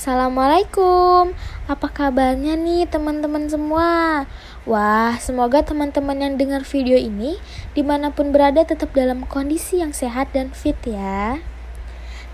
Assalamualaikum. Apa kabarnya nih teman-teman semua? Wah, semoga teman-teman yang dengar video ini dimanapun berada tetap dalam kondisi yang sehat dan fit ya.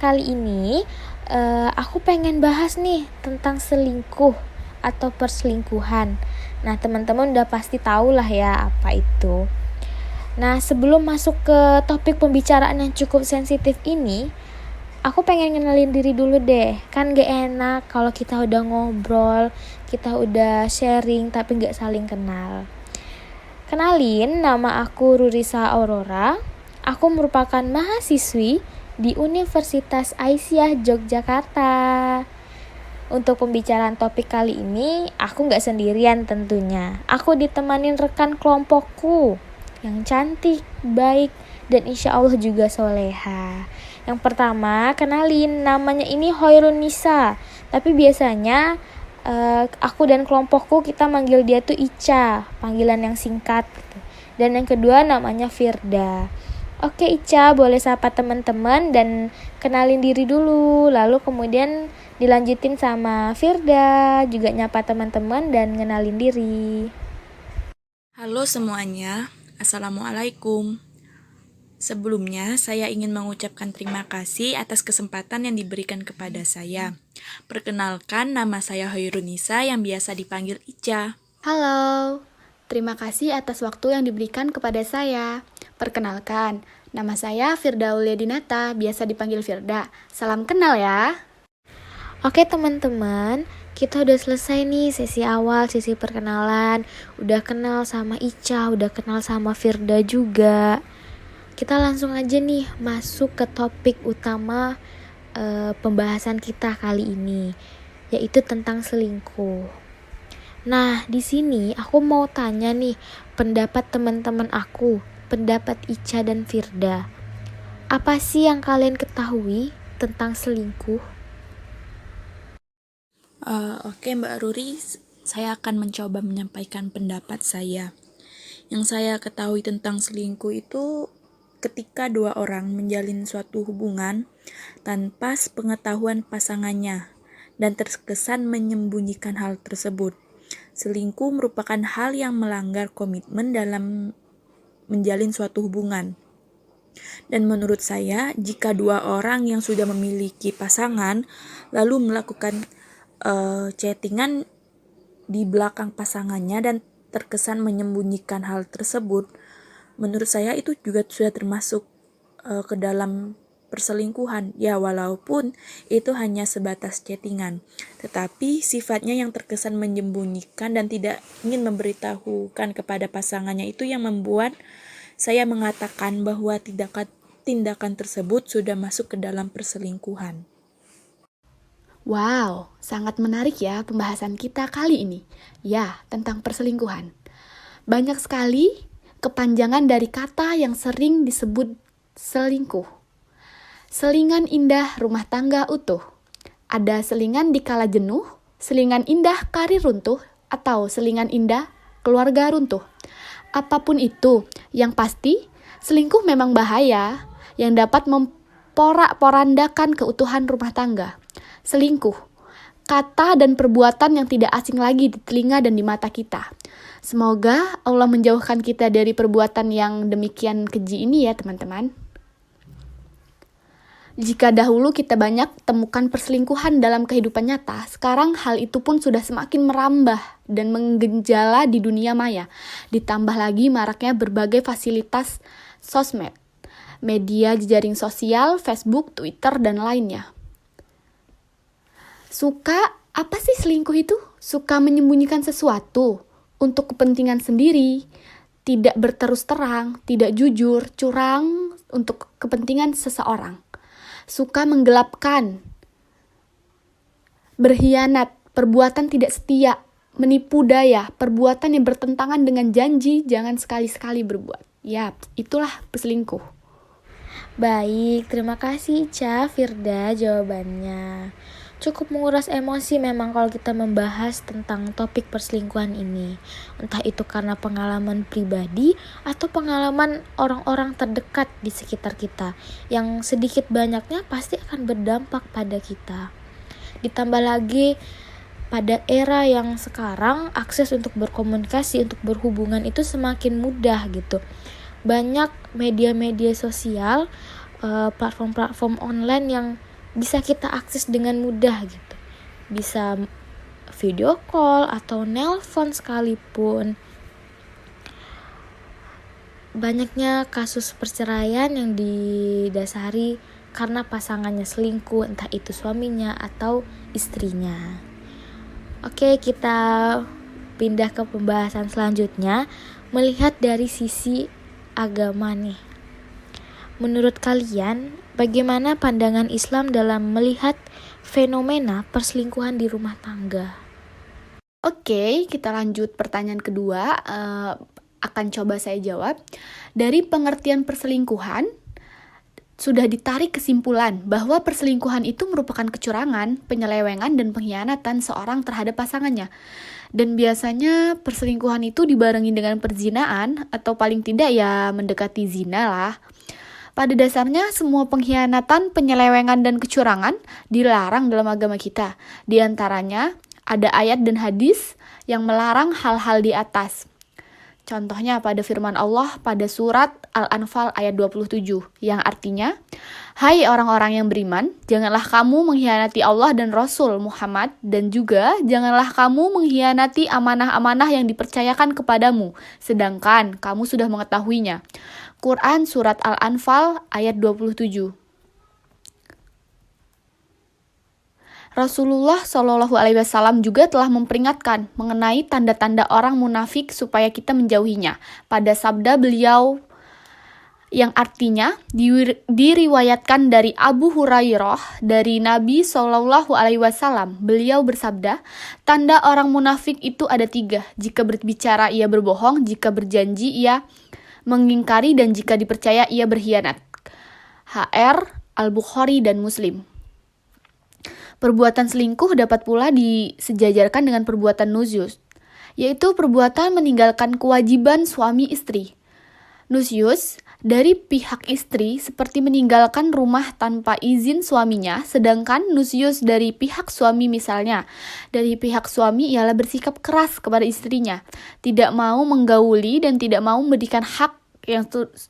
Kali ini aku pengen bahas nih tentang selingkuh atau perselingkuhan. Nah, teman-teman udah pasti tahu lah ya apa itu. Nah, sebelum masuk ke topik pembicaraan yang cukup sensitif ini, aku pengen ngenalin diri dulu deh. Kan gak enak kalau kita udah ngobrol, kita udah sharing tapi gak saling kenal. Kenalin, nama aku Rurisa Aurora. Aku merupakan mahasiswi di Universitas Aisyah Yogyakarta. Untuk pembicaraan topik kali ini, aku gak sendirian tentunya. Aku ditemanin rekan kelompokku yang cantik, baik, dan insya Allah juga soleha. Yang pertama, kenalin, namanya ini Hoirun Nisa. Tapi biasanya aku dan kelompokku kita manggil dia tuh Ica, panggilan yang singkat gitu. Dan yang kedua namanya Firda. Oke Ica, boleh sapa teman-teman dan kenalin diri dulu. Lalu kemudian dilanjutin sama Firda, juga nyapa teman-teman dan ngenalin diri. Halo semuanya, Assalamualaikum. Sebelumnya, saya ingin mengucapkan terima kasih atas kesempatan yang diberikan kepada saya. Perkenalkan, nama saya Hoirun Nisa yang biasa dipanggil Ica. Halo, terima kasih atas waktu yang diberikan kepada saya. Perkenalkan, nama saya Firda Auliadinata, biasa dipanggil Firda. Salam kenal ya. Oke teman-teman, kita udah selesai nih sesi awal, sesi perkenalan. Udah kenal sama Ica, udah kenal sama Firda juga. Kita langsung aja nih masuk ke topik utama pembahasan kita kali ini, yaitu tentang selingkuh. Nah, di sini aku mau tanya nih pendapat teman-teman aku, pendapat Ica dan Firda. Apa sih yang kalian ketahui tentang selingkuh? Oke Mbak Ruri, saya akan mencoba menyampaikan pendapat saya. Yang saya ketahui tentang selingkuh itu ketika dua orang menjalin suatu hubungan tanpa sepengetahuan pasangannya dan terkesan menyembunyikan hal tersebut. Selingkuh merupakan hal yang melanggar komitmen dalam menjalin suatu hubungan. Dan menurut saya, jika dua orang yang sudah memiliki pasangan lalu melakukan chattingan di belakang pasangannya dan terkesan menyembunyikan hal tersebut, menurut saya itu juga sudah termasuk ke dalam perselingkuhan. Ya, walaupun itu hanya sebatas chattingan, tetapi sifatnya yang terkesan menyembunyikan dan tidak ingin memberitahukan kepada pasangannya itu yang membuat saya mengatakan bahwa tindakan tersebut sudah masuk ke dalam perselingkuhan. Wow, sangat menarik ya pembahasan kita kali ini. Ya, tentang perselingkuhan. Banyak sekali kepanjangan dari kata yang sering disebut selingkuh. Selingan indah rumah tangga utuh. Ada selingan di kala jenuh, selingan indah karir runtuh, atau selingan indah keluarga runtuh. Apapun itu, yang pasti selingkuh memang bahaya yang dapat memporak-porandakan keutuhan rumah tangga. Selingkuh, kata dan perbuatan yang tidak asing lagi di telinga dan di mata kita. Semoga Allah menjauhkan kita dari perbuatan yang demikian keji ini ya teman-teman. Jika dahulu kita banyak temukan perselingkuhan dalam kehidupan nyata, sekarang hal itu pun sudah semakin merambah dan menggenjala di dunia maya. Ditambah lagi maraknya berbagai fasilitas sosmed, media jejaring sosial, Facebook, Twitter, dan lainnya. Apa sih selingkuh itu? Suka menyembunyikan sesuatu untuk kepentingan sendiri, tidak berterus terang, tidak jujur, curang untuk kepentingan seseorang. Suka menggelapkan, berkhianat, perbuatan tidak setia, menipu daya, perbuatan yang bertentangan dengan janji, jangan sekali-sekali berbuat. Ya, itulah selingkuh. Baik, terima kasih Ica, Firda jawabannya. Cukup menguras emosi memang kalau kita membahas tentang topik perselingkuhan ini. Entah itu karena pengalaman pribadi atau pengalaman orang-orang terdekat di sekitar kita, yang sedikit banyaknya pasti akan berdampak pada kita. Ditambah lagi pada era yang sekarang akses untuk berkomunikasi, untuk berhubungan itu semakin mudah gitu. Banyak media-media sosial, platform-platform online yang bisa kita akses dengan mudah gitu. Bisa video call atau nelpon sekalipun. Banyaknya kasus perceraian yang didasari karena pasangannya selingkuh, entah itu suaminya atau istrinya. Oke, kita pindah ke pembahasan selanjutnya, melihat dari sisi agama nih. Menurut kalian, bagaimana pandangan Islam dalam melihat fenomena perselingkuhan di rumah tangga? Oke, kita lanjut pertanyaan kedua. Akan coba saya jawab. Dari pengertian perselingkuhan, sudah ditarik kesimpulan bahwa perselingkuhan itu merupakan kecurangan, penyelewengan, dan pengkhianatan seorang terhadap pasangannya. Dan biasanya perselingkuhan itu dibarengi dengan perzinaan, atau paling tidak ya mendekati zina lah. Pada dasarnya semua pengkhianatan, penyelewengan, dan kecurangan dilarang dalam agama kita. Di antaranya ada ayat dan hadis yang melarang hal-hal di atas. Contohnya pada firman Allah pada surat Al-Anfal ayat 27 yang artinya, "Hai orang-orang yang beriman, janganlah kamu mengkhianati Allah dan Rasul Muhammad, dan juga janganlah kamu mengkhianati amanah-amanah yang dipercayakan kepadamu, sedangkan kamu sudah mengetahuinya." Quran surat Al-Anfal ayat 27. Rasulullah Shallallahu Alaihi Wasallam juga telah memperingatkan mengenai tanda-tanda orang munafik supaya kita menjauhinya. Pada sabda beliau yang artinya diriwayatkan dari Abu Hurairah dari Nabi Shallallahu Alaihi Wasallam. Beliau bersabda, tanda orang munafik itu ada 3. Jika berbicara ia berbohong, jika berjanji ia mengingkari, dan jika dipercaya ia berkhianat. HR Al-Bukhari dan Muslim. Perbuatan selingkuh dapat pula disejajarkan dengan perbuatan nusyuz, yaitu perbuatan meninggalkan kewajiban suami istri. Nusyuz dari pihak istri seperti meninggalkan rumah tanpa izin suaminya, sedangkan nusyuz dari pihak suami misalnya, dari pihak suami ialah bersikap keras kepada istrinya, tidak mau menggauli dan tidak mau memberikan hak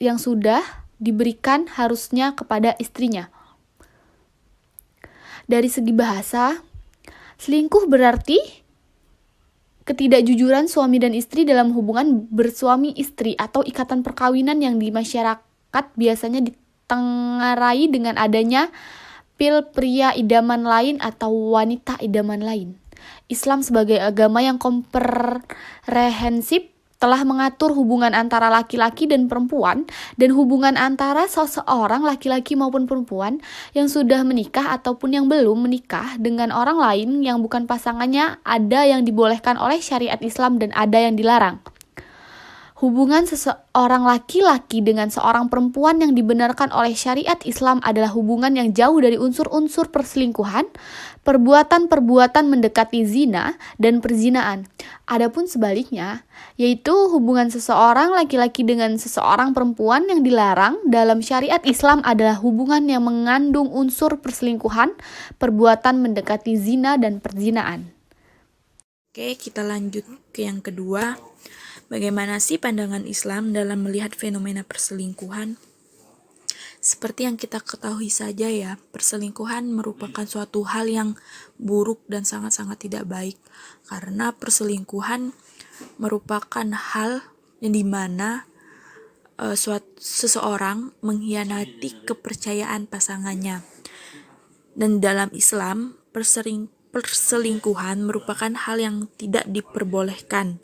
yang sudah diberikan harusnya kepada istrinya. Dari segi bahasa, selingkuh berarti ketidakjujuran suami dan istri dalam hubungan bersuami istri atau ikatan perkawinan yang di masyarakat biasanya ditengarai dengan adanya pria idaman lain atau wanita idaman lain. Islam sebagai agama yang komprehensif telah mengatur hubungan antara laki-laki dan perempuan dan hubungan antara seseorang laki-laki maupun perempuan yang sudah menikah ataupun yang belum menikah dengan orang lain yang bukan pasangannya, ada yang dibolehkan oleh syariat Islam dan ada yang dilarang. Hubungan seseorang laki-laki dengan seorang perempuan yang dibenarkan oleh syariat Islam adalah hubungan yang jauh dari unsur-unsur perselingkuhan, perbuatan-perbuatan mendekati zina, dan perzinaan. Adapun sebaliknya, yaitu hubungan seseorang laki-laki dengan seseorang perempuan yang dilarang dalam syariat Islam adalah hubungan yang mengandung unsur perselingkuhan, perbuatan mendekati zina, dan perzinaan. Oke, kita lanjut ke yang kedua. Bagaimana sih pandangan Islam dalam melihat fenomena perselingkuhan? Seperti yang kita ketahui saja ya, perselingkuhan merupakan suatu hal yang buruk dan sangat-sangat tidak baik. Karena perselingkuhan merupakan hal yang dimana seseorang mengkhianati kepercayaan pasangannya. Dan dalam Islam, perselingkuhan merupakan hal yang tidak diperbolehkan.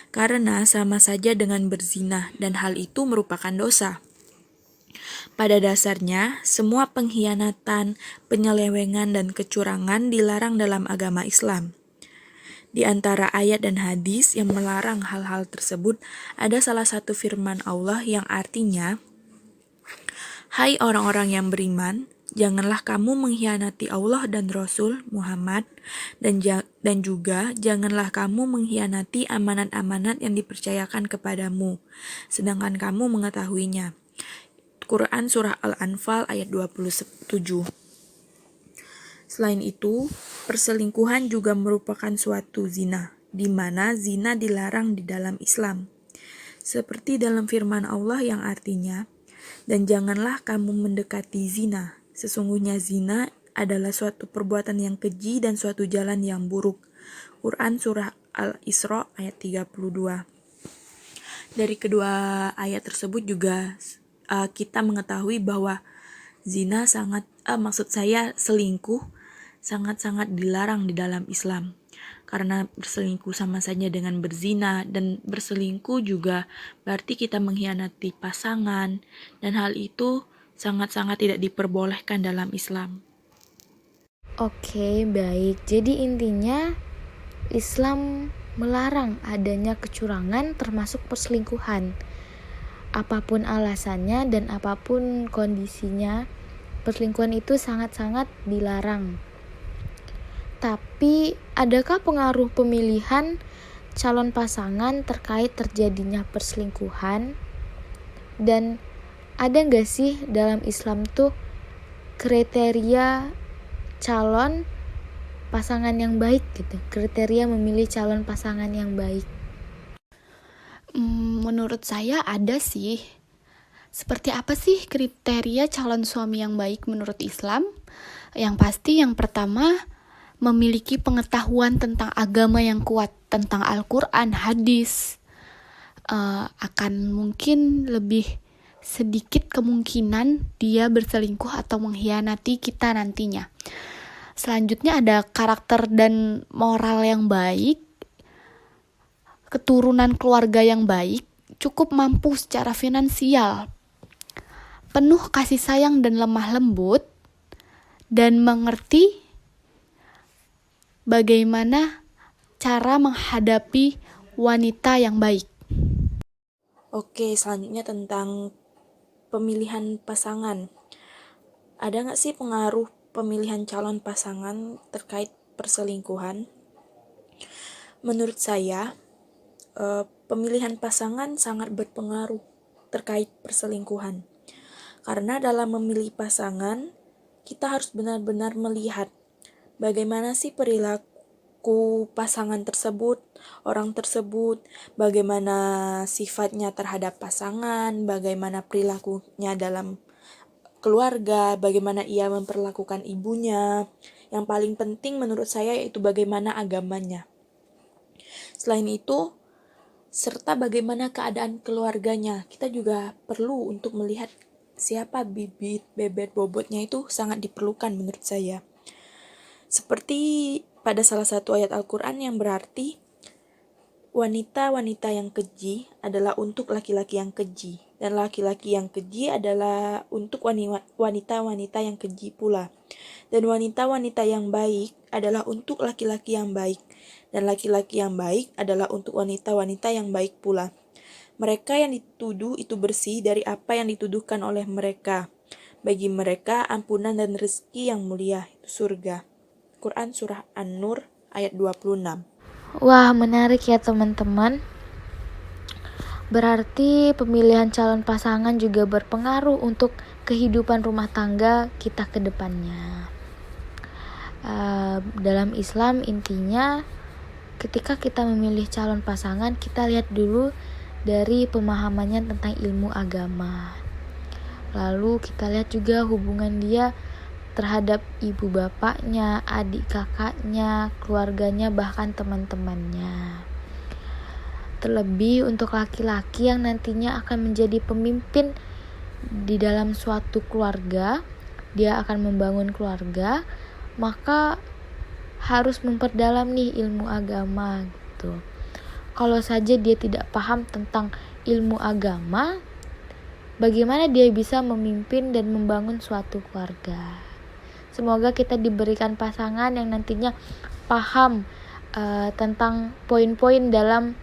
Karena sama saja dengan berzina dan hal itu merupakan dosa. Pada dasarnya, semua pengkhianatan, penyelewengan, dan kecurangan dilarang dalam agama Islam. Di antara ayat dan hadis yang melarang hal-hal tersebut, ada salah satu firman Allah yang artinya, "Hai orang-orang yang beriman, janganlah kamu mengkhianati Allah dan Rasul Muhammad, dan juga janganlah kamu mengkhianati amanat-amanat yang dipercayakan kepadamu, sedangkan kamu mengetahuinya." Quran Surah Al-Anfal ayat 27. Selain itu, perselingkuhan juga merupakan suatu zina, di mana zina dilarang di dalam Islam. Seperti dalam firman Allah yang artinya, "Dan janganlah kamu mendekati zina. Sesungguhnya zina adalah suatu perbuatan yang keji dan suatu jalan yang buruk." Quran Surah Al-Isra ayat 32. Dari kedua ayat tersebut juga kita mengetahui bahwa zina selingkuh sangat-sangat dilarang di dalam Islam. Karena berselingkuh sama saja dengan berzina, dan berselingkuh juga berarti kita mengkhianati pasangan, dan hal itu sangat-sangat tidak diperbolehkan dalam Islam. Oke, baik. Jadi intinya Islam melarang adanya kecurangan termasuk perselingkuhan. Apapun alasannya dan apapun kondisinya, perselingkuhan itu sangat-sangat dilarang. Tapi, adakah pengaruh pemilihan calon pasangan terkait terjadinya perselingkuhan? Dan ada gak sih dalam Islam tuh kriteria calon pasangan yang baik gitu? Kriteria memilih calon pasangan yang baik. Menurut saya ada sih. Seperti apa sih kriteria calon suami yang baik menurut Islam? Yang pasti yang pertama, memiliki pengetahuan tentang agama yang kuat, tentang Al-Quran, hadis. Akan mungkin lebih sedikit kemungkinan dia berselingkuh atau mengkhianati kita nantinya. Selanjutnya ada karakter dan moral yang baik, keturunan keluarga yang baik, cukup mampu secara finansial, penuh kasih sayang dan lemah lembut, dan mengerti bagaimana cara menghadapi wanita yang baik. Oke, selanjutnya tentang pemilihan pasangan. Ada nggak sih pengaruh pemilihan calon pasangan terkait perselingkuhan? Menurut saya, pemilihan pasangan sangat berpengaruh terkait perselingkuhan. Karena dalam memilih pasangan, kita harus benar-benar melihat bagaimana sih perilaku pasangan tersebut, orang tersebut, bagaimana sifatnya terhadap pasangan, bagaimana perilakunya dalam keluarga, bagaimana ia memperlakukan ibunya. Yang paling penting menurut saya yaitu bagaimana agamanya. Selain itu, serta bagaimana keadaan keluarganya. Kita juga perlu untuk melihat siapa bibit, bebet, bobotnya itu sangat diperlukan menurut saya. Seperti pada salah satu ayat Al-Quran yang berarti, wanita-wanita yang keji adalah untuk laki-laki yang keji, dan laki-laki yang keji adalah untuk wanita-wanita yang keji pula. Dan wanita-wanita yang baik adalah untuk laki-laki yang baik, dan laki-laki yang baik adalah untuk wanita-wanita yang baik pula. Mereka yang dituduh itu bersih dari apa yang dituduhkan oleh mereka. Bagi mereka ampunan dan rezeki yang mulia, itu surga. Quran Surah An-Nur ayat 26. Wah, menarik ya teman-teman. Berarti pemilihan calon pasangan juga berpengaruh untuk kehidupan rumah tangga kita ke depannya. Dalam Islam intinya ketika kita memilih calon pasangan, kita lihat dulu dari pemahamannya tentang ilmu agama. Lalu kita lihat juga hubungan dia terhadap ibu bapaknya, adik kakaknya, keluarganya, bahkan teman-temannya. Terlebih untuk laki-laki yang nantinya akan menjadi pemimpin di dalam suatu keluarga, dia akan membangun keluarga, maka harus memperdalam nih ilmu agama gitu. Kalau saja dia tidak paham tentang ilmu agama, bagaimana dia bisa memimpin dan membangun suatu keluarga? Semoga kita diberikan pasangan yang nantinya paham tentang poin-poin dalam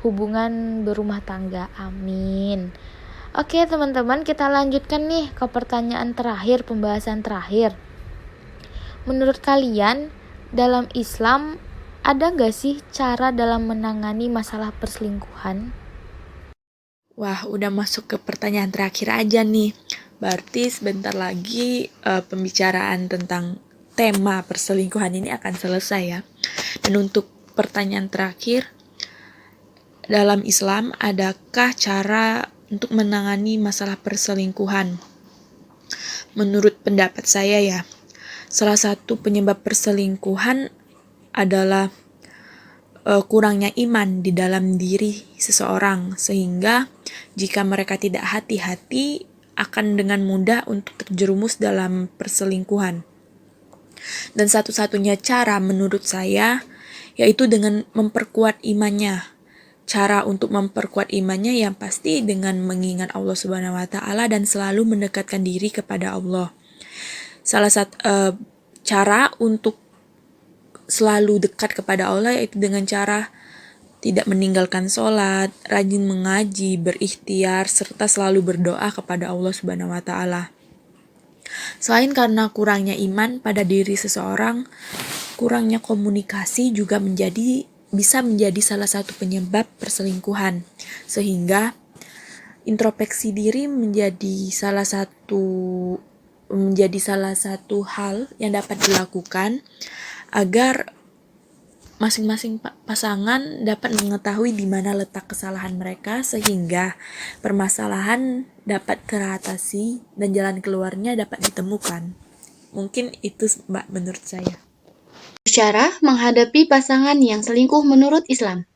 hubungan berumah tangga. Amin. Oke teman-teman, kita lanjutkan nih ke pertanyaan terakhir, pembahasan terakhir. Menurut kalian, dalam Islam ada gak sih cara dalam menangani masalah perselingkuhan? Wah, udah masuk ke pertanyaan terakhir aja nih. Berarti sebentar lagi pembicaraan tentang tema perselingkuhan ini akan selesai ya. Dan untuk pertanyaan terakhir, dalam Islam adakah cara untuk menangani masalah perselingkuhan? Menurut pendapat saya ya, salah satu penyebab perselingkuhan adalah kurangnya iman di dalam diri seseorang, sehingga jika mereka tidak hati-hati akan dengan mudah untuk terjerumus dalam perselingkuhan. Dan satu-satunya cara menurut saya yaitu dengan memperkuat imannya. Cara untuk memperkuat imannya yang pasti dengan mengingat Allah Subhanahu wa taala dan selalu mendekatkan diri kepada Allah. Salah satu cara untuk selalu dekat kepada Allah yaitu dengan cara tidak meninggalkan sholat, rajin mengaji, berikhtiar, serta selalu berdoa kepada Allah Subhanahu wa taala. Selain karena kurangnya iman pada diri seseorang, kurangnya komunikasi juga bisa menjadi salah satu penyebab perselingkuhan. Sehingga introspeksi diri menjadi salah satu hal yang dapat dilakukan agar masing-masing pasangan dapat mengetahui di mana letak kesalahan mereka sehingga permasalahan dapat teratasi dan jalan keluarnya dapat ditemukan. Mungkin itu Mbak menurut saya. Cara menghadapi pasangan yang selingkuh menurut Islam.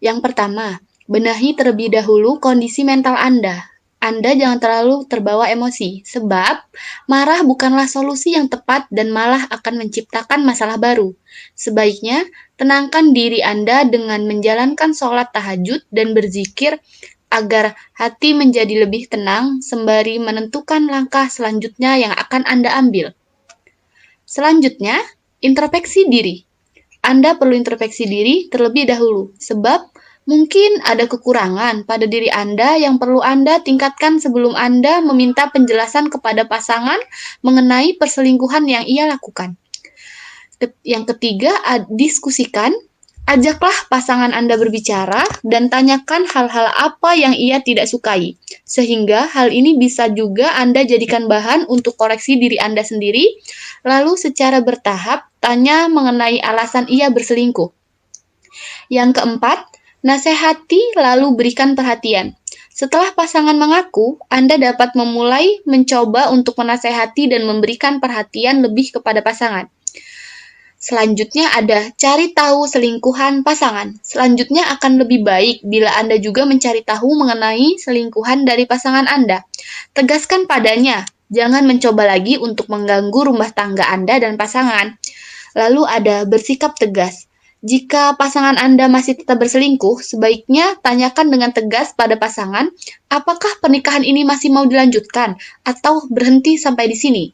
Yang pertama, benahi terlebih dahulu kondisi mental Anda. Anda jangan terlalu terbawa emosi, sebab marah bukanlah solusi yang tepat dan malah akan menciptakan masalah baru. Sebaiknya, tenangkan diri Anda dengan menjalankan sholat tahajud dan berzikir agar hati menjadi lebih tenang sembari menentukan langkah selanjutnya yang akan Anda ambil. Selanjutnya, introspeksi diri. Anda perlu introspeksi diri terlebih dahulu, sebab mungkin ada kekurangan pada diri Anda yang perlu Anda tingkatkan sebelum Anda meminta penjelasan kepada pasangan mengenai perselingkuhan yang ia lakukan. Yang ketiga, diskusikan. Ajaklah pasangan Anda berbicara dan tanyakan hal-hal apa yang ia tidak sukai. Sehingga hal ini bisa juga Anda jadikan bahan untuk koreksi diri Anda sendiri. Lalu secara bertahap, tanya mengenai alasan ia berselingkuh. Yang keempat, nasihati lalu berikan perhatian. Setelah pasangan mengaku, Anda dapat memulai mencoba untuk menasihati dan memberikan perhatian lebih kepada pasangan. Selanjutnya ada cari tahu selingkuhan pasangan. Selanjutnya akan lebih baik bila Anda juga mencari tahu mengenai selingkuhan dari pasangan Anda. Tegaskan padanya, jangan mencoba lagi untuk mengganggu rumah tangga Anda dan pasangan. Lalu ada bersikap tegas. Jika pasangan Anda masih tetap berselingkuh, sebaiknya tanyakan dengan tegas pada pasangan, apakah pernikahan ini masih mau dilanjutkan atau berhenti sampai di sini.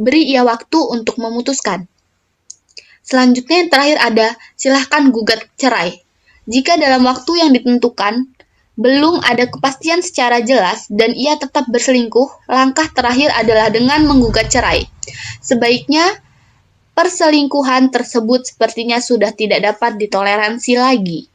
Beri ia waktu untuk memutuskan. Selanjutnya yang terakhir ada, silahkan gugat cerai. Jika dalam waktu yang ditentukan, belum ada kepastian secara jelas dan ia tetap berselingkuh, langkah terakhir adalah dengan menggugat cerai. Sebaiknya, perselingkuhan tersebut sepertinya sudah tidak dapat ditoleransi lagi.